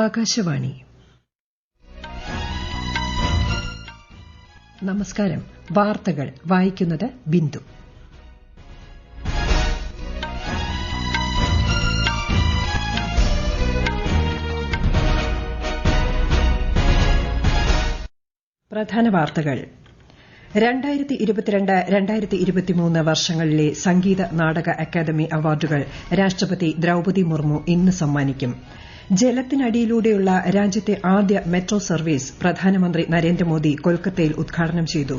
ആകാശവാണി. നമസ്കാരം. വാർത്തകൾ വായിക്കുന്നത് ബിന്ദു. പ്രധാന വാർത്തകൾ. 2022-2023 വർഷങ്ങളിലെ സംഗീത നാടക അക്കാദമി അവാർഡുകൾ രാഷ്ട്രപതി ദ്രൌപദി മുർമു ഇന്ന് സമ്മാനിക്കും. ജലത്തിനടിയിലൂടെയുള്ള രാജ്യത്തെ ആദ്യ മെട്രോ സർവീസ് പ്രധാനമന്ത്രി നരേന്ദ്രമോദി കൊൽക്കത്തയിൽ ഉദ്ഘാടനം ചെയ്തു.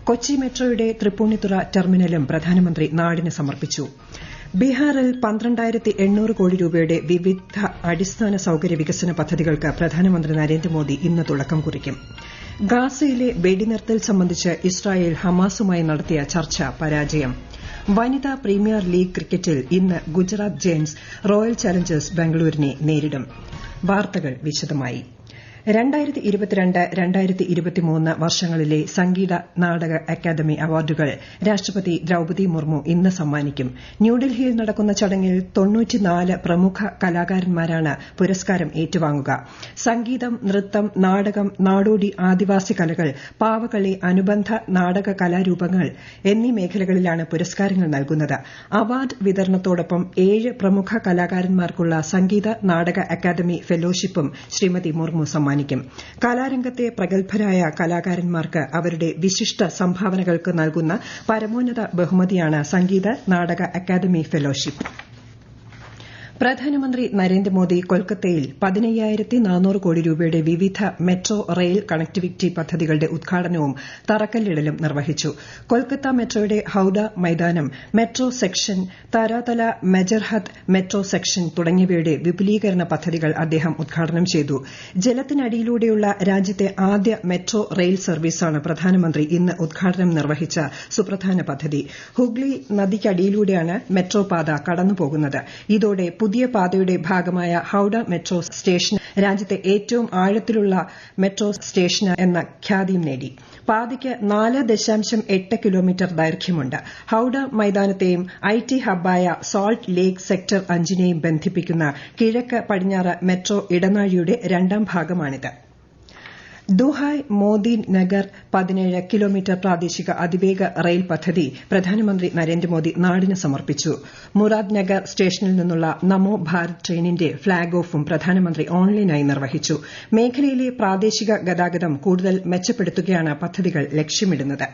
കൊച്ചി മെട്രോയുടെ തൃപ്പൂണിത്തുറ ടെർമിനലും പ്രധാനമന്ത്രി നാടിന് സമർപ്പിച്ചു. ബീഹാറിൽ 12,800 കോടി രൂപയുടെ വിവിധ അടിസ്ഥാന സൌകര്യ വികസന പദ്ധതികൾക്ക് പ്രധാനമന്ത്രി നരേന്ദ്രമോദി ഇന്ന് തുടക്കം കുറിക്കും. ഗാസയിലെ വെടിനിർത്തൽ സംബന്ധിച്ച് ഇസ്രായേൽ ഹമാസുമായി നടത്തിയ ചർച്ച പരാജയം. വനിതാ പ്രീമിയർ ലീഗ് ക്രിക്കറ്റിൽ ഇന്ന് ഗുജറാത്ത് ജയന്റ്സ് റോയൽ ചലഞ്ചേഴ്സ് ബംഗളൂരുവിനെ നേരിടും. വാർത്തകൾ വിശദമായി. 2022-2023 വർഷങ്ങളിലെ സംഗീത നാടക അക്കാദമി അവാർഡുകൾ രാഷ്ട്രപതി ദ്രൌപദി മുർമു ഇന്ന് സമ്മാനിക്കും. ന്യൂഡൽഹിയിൽ നടക്കുന്ന ചടങ്ങിൽ 94 പ്രമുഖ കലാകാരന്മാരാണ് പുരസ്കാരം ഏറ്റുവാങ്ങുക. സംഗീതം, നൃത്തം, നാടകം, നാടോടി ആദിവാസി കലകൾ, പാവകളി, അനുബന്ധ നാടക കലാരൂപങ്ങൾ എന്നീ മേഖലകളിലാണ് പുരസ്കാരങ്ങൾ നൽകുന്നത്. അവാർഡ് വിതരണത്തോടൊപ്പം 7 പ്രമുഖ കലാകാരന്മാർക്കുള്ള സംഗീത നാടക അക്കാദമി ഫെലോഷിപ്പും ശ്രീമതി മുർമു സമ്മാനിക്കും. കലാരംഗത്തെ പ്രഗത്ഭരായ കലാകാരന്മാർക്ക് അവരുടെ വിശിഷ്ട സംഭാവനകൾക്ക് നൽകുന്ന പരമോന്നത ബഹുമതിയാണ് സംഗീത നാടക അക്കാദമി ഫെലോഷിപ്പ്. പ്രധാനമന്ത്രി നരേന്ദ്രമോദി കൊൽക്കത്തയിൽ 15,400 കോടി രൂപയുടെ വിവിധ മെട്രോ റെയിൽ കണക്ടിവിറ്റി പദ്ധതികളുടെ ഉദ്ഘാടനവും തറക്കല്ലിടലും നിർവഹിച്ചു. കൊൽക്കത്ത മെട്രോയുടെ ഹൌഡ മൈതാനം മെട്രോ സെക്ഷൻ, തരാതല മെജർഹത്ത് മെട്രോ സെക്ഷൻ തുടങ്ങിയവയുടെ വിപുലീകരണ പദ്ധതികൾ അദ്ദേഹം ഉദ്ഘാടനം ചെയ്തു. ജലത്തിനടിയിലൂടെയുള്ള രാജ്യത്തെ ആദ്യ മെട്രോ റെയിൽ സർവീസാണ് പ്രധാനമന്ത്രി ഇന്ന് ഉദ്ഘാടനം നിർവഹിച്ച സുപ്രധാന പദ്ധതി. ഹുഗ്ലി നദിക്കടിയിലൂടെയാണ് മെട്രോ പാത കടന്നുപോകുന്നത്. ഇതോടെ പുതിയ പാതയുടെ ഭാഗമായ ഹൌഡ മെട്രോ സ്റ്റേഷൻ രാജ്യത്തെ ഏറ്റവും ആഴത്തിലുള്ള മെട്രോ സ്റ്റേഷൻ എന്ന ഖ്യാതിയും നേടി. പാതയ്ക്ക് 4.8 കിലോമീറ്റർ ദൈർഘ്യമുണ്ട്. ഹൌഡ മൈതാനത്തെയും IT ഹബ്ബായ സാൾട്ട് ലേക്ക് സെക്ടർ 5നെയും ബന്ധിപ്പിക്കുന്ന കിഴക്ക് പടിഞ്ഞാറ് മെട്രോ ഇടനാഴിയുടെ രണ്ടാം ഭാഗമാണിത്. ദുഹായ് മോദി നഗർ 17 കിലോമീറ്റർ പ്രാദേശിക അതിവേഗ റെയിൽ പദ്ധതി പ്രധാനമന്ത്രി നരേന്ദ്രമോദി നാടിന് സമർപ്പിച്ചു. മുറാദ് നഗർ സ്റ്റേഷനിൽ നിന്നുള്ള നമോ ഭാരത് ട്രെയിനിന്റെ ഫ്ളാഗ് ഓഫും പ്രധാനമന്ത്രി ഓൺലൈനായി നിർവഹിച്ചു. മേഖലയിലെ പ്രാദേശിക ഗതാഗതം കൂടുതൽ മെച്ചപ്പെടുത്തുകയാണ് പദ്ധതികൾ ലക്ഷ്യമിടുന്നത്.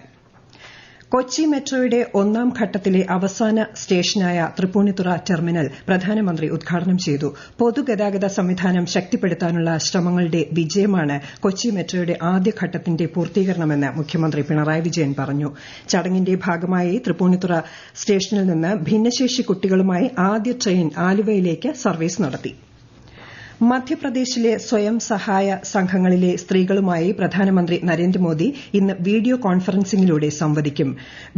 കൊച്ചി മെട്രോയുടെ 1ാം ഘട്ടത്തിലെ അവസാന സ്റ്റേഷനായ തൃപ്പൂണിത്തുറ ടെർമിനൽ പ്രധാനമന്ത്രി ഉദ്ഘാടനം ചെയ്തു. പൊതുഗതാഗത സംവിധാനം ശക്തിപ്പെടുത്താനുള്ള ശ്രമങ്ങളുടെ വിജയമാണ് കൊച്ചി മെട്രോയുടെ ആദ്യഘട്ടത്തിന്റെ പൂർത്തീകരണമെന്ന് മുഖ്യമന്ത്രി പിണറായി വിജയൻ പറഞ്ഞു. ചടങ്ങിന്റെ ഭാഗമായി തൃപ്പൂണിത്തുറ സ്റ്റേഷനിൽ നിന്ന് ഭിന്നശേഷി കുട്ടികളുമായി ആദ്യ ട്രെയിൻ ആലുവയിലേക്ക് സർവീസ് നടത്തി. മധ്യപ്രദേശിലെ സ്വയം സഹായ സംഘങ്ങളിലെ സ്ത്രീകളുമായി പ്രധാനമന്ത്രി നരേന്ദ്രമോദി ഇന്ന് വീഡിയോ കോൺഫറൻസിംഗിലൂടെ സംവദിക്കും.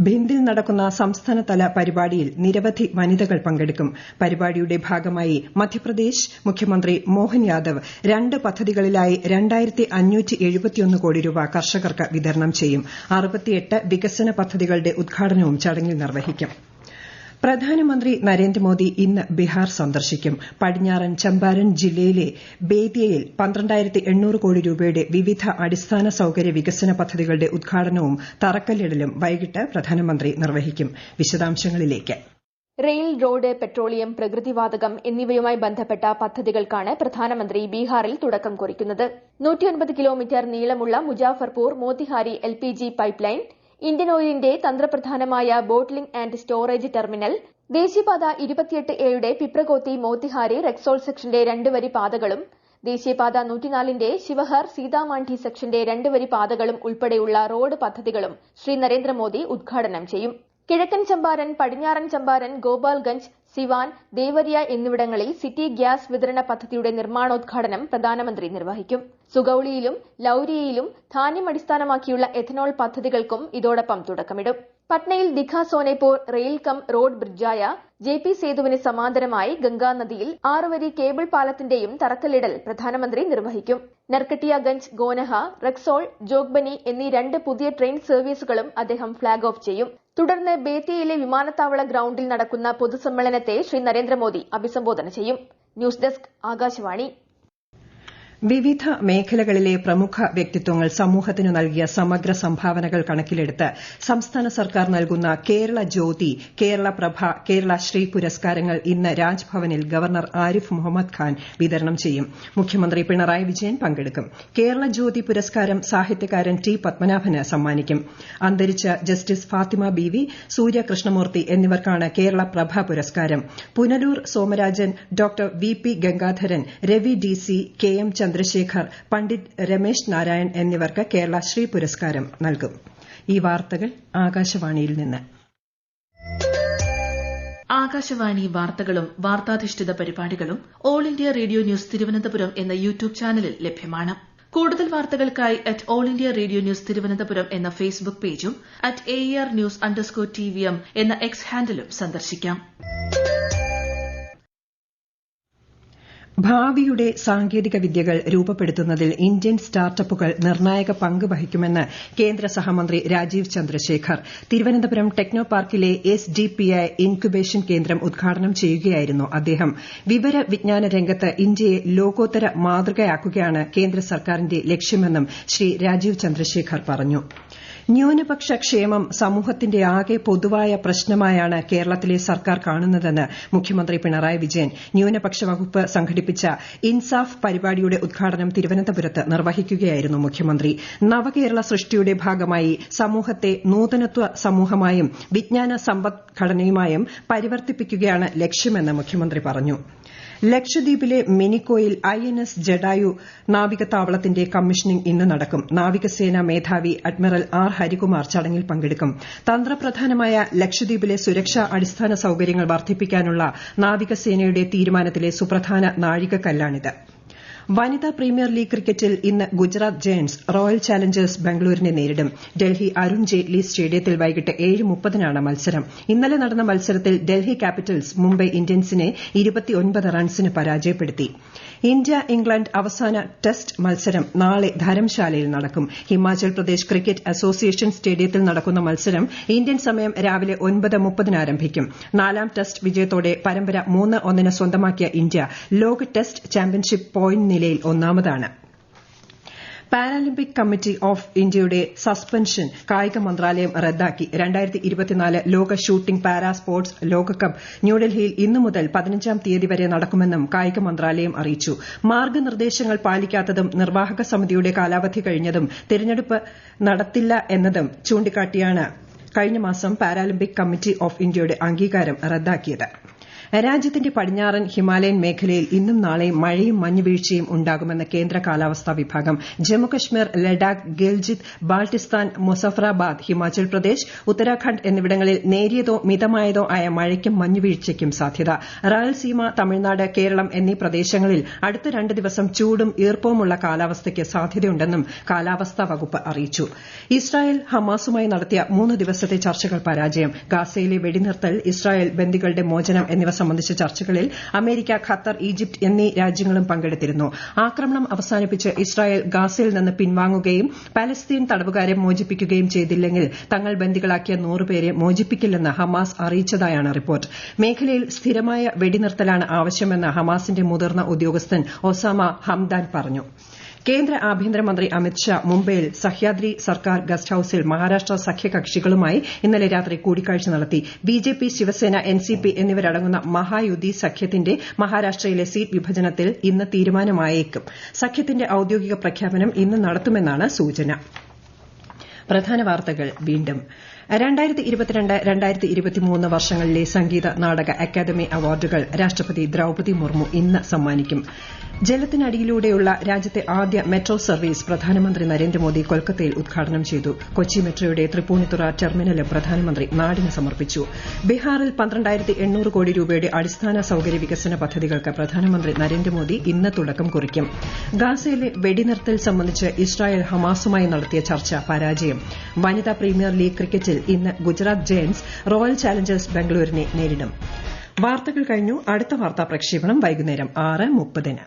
ഭിന്ദിൽ നടക്കുന്ന സംസ്ഥാനതല പരിപാടിയിൽ നിരവധി വനിതകൾ പങ്കെടുക്കും. പരിപാടിയുടെ ഭാഗമായി മധ്യപ്രദേശ് മുഖ്യമന്ത്രി മോഹൻ യാദവ് 2 പദ്ധതികളിലായി 2,571 കോടി രൂപ കർഷകർക്ക് വിതരണം ചെയ്യും. 68 വികസന പദ്ധതികളുടെ ഉദ്ഘാടനവും ചടങ്ങിൽ നിർവഹിക്കും. പ്രധാനമന്ത്രി നരേന്ദ്രമോദി ഇന്ന് ബീഹാർ സന്ദർശിക്കും. പടിഞ്ഞാറൻ ചമ്പാരൻ ജില്ലയിലെ ബേതിയയിൽ 12,800 കോടി രൂപയുടെ വിവിധ അടിസ്ഥാന സൌകര്യ വികസന പദ്ധതികളുടെ ഉദ്ഘാടനവും തറക്കല്ലിടലും വൈകിട്ട് പ്രധാനമന്ത്രി നിർവഹിക്കും. വിശദാംശങ്ങളിലേക്ക്. റെയിൽ, റോഡ്, പെട്രോളിയം, പ്രകൃതിവാതകം എന്നിവയുമായി ബന്ധപ്പെട്ട പദ്ധതികൾക്കാണ് പ്രധാനമന്ത്രി ബീഹാറിൽ തുടക്കം കുറിക്കുന്നത്. 109 കിലോമീറ്റർ നീളമുള്ള Muzaffarpur Motihari LPG pipe line, Indian ഓയിലിന്റെ തന്ത്രപ്രധാനമായ ബോട്ട്ലിംഗ് ആന്റ് സ്റ്റോറേജ് ടെർമിനൽ, ദേശീയപാത 28A പിപ്രകോത്തി മോത്തിഹാരി റെക്സോൾ സെക്ഷന്റെ 2 വരി പാതകളും, ദേശീയപാത 104ന്റെ ശിവഹർ സീതാമാണ്ഡി സെക്ഷന്റെ 2 വരി പാതകളും ഉൾപ്പെടെയുള്ള റോഡ് പദ്ധതികളും ശ്രീ നരേന്ദ്രമോദി ഉദ്ഘാടനം ചെയ്യും. കിഴക്കൻ ചമ്പാരൻ, പടിഞ്ഞാറൻ ചമ്പാരൻ, ഗോപാൽഗഞ്ച്, സിവാൻ, ദേവരിയ എന്നിവിടങ്ങളിൽ സിറ്റി ഗ്യാസ് വിതരണ പദ്ധതിയുടെ നിർമ്മാണോദ്ഘാടനം പ്രധാനമന്ത്രി നിർവഹിക്കും. സുഗൌളിയിലും ലൌരിയയിലും ധാന്യം അടിസ്ഥാനമാക്കിയുള്ള എഥനോൾ പദ്ധതികൾക്കും ഇതോടൊപ്പം തുടക്കമിടും. പട്നയിൽ Digha Sonepur rail cum road ബ്രിഡ്ജായ JP സേതുവിന് സമാന്തരമായി ഗംഗാനദിയിൽ 6 വരി കേബിൾ പാലത്തിന്റെയും തറക്കല്ലിടൽ പ്രധാനമന്ത്രി നിർവഹിക്കും. നർക്കട്ടിയാഗഞ്ച്, ഗോനഹ, റക്സോൾ, ജോഗ്ബനി എന്നീ 2 പുതിയ ട്രെയിൻ സർവീസുകളും അദ്ദേഹം ഫ്ളാഗ് ഓഫ് ചെയ്യും. തുടർന്ന് ബേത്തിയയിലെ വിമാനത്താവള ഗ്രൌണ്ടിൽ നടക്കുന്ന പൊതുസമ്മേളനത്തെ ശ്രീ നരേന്ദ്രമോദി അഭിസംബോധന ചെയ്യും. News desk, Akashvani. വിവിധ മേഖലകളിലെ പ്രമുഖ വ്യക്തിത്വങ്ങൾ സമൂഹത്തിനു നൽകിയ സമഗ്ര സംഭാവനകൾ കണക്കിലെടുത്ത് സംസ്ഥാന സർക്കാർ നൽകുന്ന കേരള ജ്യോതി, കേരള പ്രഭ, കേരള ശ്രീ പുരസ്കാരങ്ങൾ ഇന്ന് രാജ്ഭവനിൽ ഗവർണർ ആരിഫ് മുഹമ്മദ് ഖാൻ വിതരണം ചെയ്യും. മുഖ്യമന്ത്രി പിണറായി വിജയൻ പങ്കെടുക്കും. കേരള ജ്യോതി പുരസ്കാരം സാഹിത്യകാരൻ ടി പത്മനാഭന് സമ്മാനിക്കും. അന്തരിച്ച ജസ്റ്റിസ് ഫാത്തിമ ബീവി, സൂര്യ കൃഷ്ണമൂർത്തി എന്നിവർക്കാണ് കേരള പ്രഭ പുരസ്കാരം. Punalur Somarajan, doctor V P Gangadharan, Ravi D C, K M Chandrasekhar, Pandit Ramesh Narayan എന്നിവർക്ക് കേരള ശ്രീ പുരസ്കാരം നൽകും. ഈ വാർത്തകൾ ആകാശവാണിയിൽ നിന്ന്. ആകാശവാണി വാർത്തകളും വാർത്താധിഷ്ഠിത പരിപാടികളും all India radio news Thiruvananthapuram എന്ന യൂട്യൂബ് ചാനലിൽ ലഭ്യമാണ്. കൂടുതൽ വാർത്തകൾക്കായി @all India radio news Thiruvananthapuram എന്ന ഫേസ്ബുക്ക് പേജും @AER_News_TVM എന്ന എക്സ് ഹാൻഡിലും സന്ദർശിക്കാം. ഭാവിയുടെ സാങ്കേതിക വിദ്യകൾ രൂപപ്പെടുത്തുന്നതിൽ ഇന്ത്യൻ സ്റ്റാർട്ടപ്പുകൾ നിർണായക പങ്ക് വഹിക്കുമെന്ന് കേന്ദ്ര സഹമന്ത്രി രാജീവ് ചന്ദ്രശേഖർ. തിരുവനന്തപുരം ടെക്നോ പാർക്കിലെ SDPI ഇൻക്യുബേഷൻ കേന്ദ്രം ഉദ്ഘാടനം ചെയ്യുകയായിരുന്നു അദ്ദേഹം. വിവര വിജ്ഞാന രംഗത്ത് ഇന്ത്യയെ ലോകോത്തര മാതൃകയാക്കുകയാണ് കേന്ദ്ര സർക്കാരിന്റെ ലക്ഷ്യമെന്നും ശ്രീ രാജീവ് ചന്ദ്രശേഖർ പറഞ്ഞു. ന്യൂനപക്ഷ ക്ഷേമം സമൂഹത്തിന്റെ ആകെ പൊതുവായ പ്രശ്നമായാണ് കേരളത്തിലെ സർക്കാർ കാണുന്നതെന്ന് മുഖ്യമന്ത്രി പിണറായി വിജയൻ. ന്യൂനപക്ഷ വകുപ്പ് സംഘടിപ്പിച്ച ഇൻസാഫ് പരിപാടിയുടെ ഉദ്ഘാടനം തിരുവനന്തപുരത്ത് നിർവഹിക്കുകയായിരുന്നു മുഖ്യമന്ത്രി. നവകേരള സൃഷ്ടിയുടെ ഭാഗമായി സമൂഹത്തെ നൂതനത്വ സമൂഹമായും വിജ്ഞാന സമ്പദ്ഘടനയുമായും പരിവർത്തിപ്പിക്കുകയാണ് ലക്ഷ്യമെന്ന് മുഖ്യമന്ത്രി പറഞ്ഞു. ലക്ഷദ്വീപിലെ മിനിക്കോയിൽ INS ജഡായു നാവികതാവളത്തിന്റെ കമ്മീഷനിംഗ് ഇന്ന് നടക്കും. നാവികസേനാ മേധാവി അഡ്മിറൽ R ഹരികുമാർ ചടങ്ങിൽ പങ്കെടുക്കും. തന്ത്രപ്രധാനമായ ലക്ഷദ്വീപിലെ സുരക്ഷാ അടിസ്ഥാന സൌകര്യങ്ങൾ വർദ്ധിപ്പിക്കാനുള്ള നാവികസേനയുടെ തീരുമാനത്തിലെ സുപ്രധാന നാഴികക്കല്ലാണിത്. വനിതാ പ്രീമിയർ ലീഗ് ക്രിക്കറ്റിൽ ഇന്ന് ഗുജറാത്ത് ജയന്റ്സ് റോയൽ ചാലഞ്ചേഴ്സ് ബംഗളൂരുവിനെ നേരിടും. ഡൽഹി അരുൺ ജെയ്റ്റ്ലി സ്റ്റേഡിയത്തിൽ വൈകിട്ട് 7:30-നാണ് മത്സരം. ഇന്നലെ നടന്ന മത്സരത്തിൽ ഡൽഹി ക്യാപിറ്റൽസ് മുംബൈ ഇന്ത്യൻസിനെ 29 റൺസിന് പരാജയപ്പെടുത്തി. ഇന്ത്യ ഇംഗ്ലണ്ട് അവസാന ടെസ്റ്റ് മത്സരം നാളെ ധരംശാലയിൽ നടക്കും. ഹിമാചൽ പ്രദേശ് ക്രിക്കറ്റ് അസോസിയേഷൻ സ്റ്റേഡിയത്തിൽ നടക്കുന്ന മത്സരം ഇന്ത്യൻ സമയം രാവിലെ 9:30-ന് ആരംഭിക്കും. 4ാം ടെസ്റ്റ് വിജയത്തോടെ പരമ്പര 3-1 സ്വന്തമാക്കിയ ഇന്ത്യ ലോക ടെസ്റ്റ് ചാമ്പ്യൻഷിപ്പ് പോയിന്റ് നിലയിൽ ഒന്നാമതാണ്. പാരാലിമ്പിക് കമ്മിറ്റി ഓഫ് ഇന്ത്യയുടെ സസ്പെൻഷൻ കായിക മന്ത്രാലയം റദ്ദാക്കി. 2024 ലോക ഷൂട്ടിംഗ് പാരാ സ്പോർട്സ് ലോകകപ്പ് ന്യൂഡൽഹിയിൽ ഇന്നു മുതൽ 15-ാം തീയതി വരെ നടക്കുമെന്നും കായിക മന്ത്രാലയം അറിയിച്ചു. മാർഗ്ഗനിർദ്ദേശങ്ങൾ പാലിക്കാത്തതും നിർവാഹക സമിതിയുടെ കാലാവധി കഴിഞ്ഞതും തിരഞ്ഞെടുപ്പ് നടത്തില്ല എന്നതും ചൂണ്ടിക്കാട്ടിയാണ് കഴിഞ്ഞ മാസം പാരാലിമ്പിക് കമ്മിറ്റി ഓഫ് ഇന്ത്യയുടെ അംഗീകാരം റദ്ദാക്കിയത്. രാജ്യത്തിന്റെ പടിഞ്ഞാറൻ ഹിമാലയൻ മേഖലയിൽ ഇന്നും നാളെയും മഴയും മഞ്ഞുവീഴ്ചയും ഉണ്ടാകുമെന്ന് കേന്ദ്ര കാലാവസ്ഥാ വിഭാഗം. ജമ്മുകശ്മീർ, ലഡാക്ക്, ഗിൽജിത്ത്, ബാൾട്ടിസ്ഥാൻ, മുസഫറാബാദ്, ഹിമാചൽ പ്രദേശ്, ഉത്തരാഖണ്ഡ് എന്നിവിടങ്ങളിൽ നേരിയതോ മിതമായതോ ആയ മഴയ്ക്കും മഞ്ഞുവീഴ്ചയ്ക്കും സാധ്യത. റായൽസീമ, തമിഴ്നാട്, കേരളം എന്നീ പ്രദേശങ്ങളിൽ അടുത്ത 2 ദിവസം ചൂടും ഈർപ്പവുമുള്ള കാലാവസ്ഥയ്ക്ക് സാധ്യതയുണ്ടെന്നും കാലാവസ്ഥാ വകുപ്പ് അറിയിച്ചു. ഇസ്രായേൽ ഹമാസുമായി നടത്തിയ 3 ദിവസത്തെ ചർച്ചകൾ പരാജയം. ഗാസയിലെ വെടിനിർത്തൽ, ഇസ്രായേൽ ബന്ദികളുടെ മോചനം എന്നിവ സംബന്ധിച്ച ചർച്ചകളിൽ അമേരിക്ക, ഖത്തർ, ഈജിപ്ത് എന്നീ രാജ്യങ്ങളും പങ്കെടുത്തിരുന്നു. ആക്രമണം അവസാനിപ്പിച്ച് ഇസ്രായേൽ ഗാസയിൽ നിന്ന് പിൻവാങ്ങുകയും പലസ്തീൻ തടവുകാരെ മോചിപ്പിക്കുകയും ചെയ്തില്ലെങ്കിൽ തങ്ങൾ ബന്ദികളാക്കിയ 100 പേരെ മോചിപ്പിക്കില്ലെന്ന് ഹമാസ് അറിയിച്ചതായാണ് റിപ്പോർട്ട്. മേഖലയിൽ സ്ഥിരമായ വെടിനിർത്തലാണ് ആവശ്യമെന്ന് ഹമാസിന്റെ മുതിർന്ന ഉദ്യോഗസ്ഥൻ ഒസാമ ഹംദാൻ പറഞ്ഞു. കേന്ദ്ര ആഭ്യന്തരമന്ത്രി അമിത്ഷാ മുംബൈയിൽ സഹ്യാദ്രി സർക്കാർ ഗസ്റ്റ് ഹൌസിൽ മഹാരാഷ്ട്ര സഖ്യകക്ഷികളുമായി ഇന്നലെ രാത്രി കൂടിക്കാഴ്ച നടത്തി. BJP, ശിവസേന, NCP എന്നിവരടങ്ങുന്ന മഹായുതി സഖ്യത്തിന്റെ മഹാരാഷ്ട്രയിലെ സീറ്റ് വിഭജനത്തിൽ ഇന്ന് തീരുമാനമായേക്കും. സഖ്യത്തിന്റെ ഔദ്യോഗിക പ്രഖ്യാപനം ഇന്ന് നടത്തുമെന്നാണ് സൂചന. പ്രധാന വാർത്തകൾ വീണ്ടും. 2022-2023 വർഷങ്ങളിലെ സംഗീത നാടക അക്കാദമി അവാർഡുകൾ രാഷ്ട്രപതി ദ്രൌപദി മുർമു ഇന്ന് സമ്മാനിക്കും. ജലത്തിനടിയിലൂടെയുള്ള രാജ്യത്തെ ആദ്യ മെട്രോ സർവീസ് പ്രധാനമന്ത്രി നരേന്ദ്രമോദി കൊൽക്കത്തയിൽ ഉദ്ഘാടനം ചെയ്തു. കൊച്ചി മെട്രോയുടെ തൃപ്പൂണിത്തുറ ടെർമിനലും പ്രധാനമന്ത്രി നാടിന് സമർപ്പിച്ചു. ബീഹാറിൽ 12,800 കോടി രൂപയുടെ അടിസ്ഥാന സൌകര്യ വികസന പദ്ധതികൾക്ക് പ്രധാനമന്ത്രി നരേന്ദ്രമോദി ഇന്ന് തുടക്കം കുറിക്കും. ഗാസയിലെ വെടിനിർത്തൽ സംബന്ധിച്ച് ഇസ്രായേൽ ഹമാസുമായി നടത്തിയ ചർച്ച പരാജയം. വനിതാ പ്രീമിയർ ലീഗ് ക്രിക്കറ്റിൽ ഇന്ന് ഗുജറാത്ത് ജയന്റ്സ് റോയൽ ചാലഞ്ചേഴ്സ് ബംഗളൂരുവിനെ നേരിടും. വാർത്തകൾ കഴിഞ്ഞു. അടുത്ത വാർത്താ പ്രക്ഷേപണം വൈകുന്നേരം 6:30-ന്.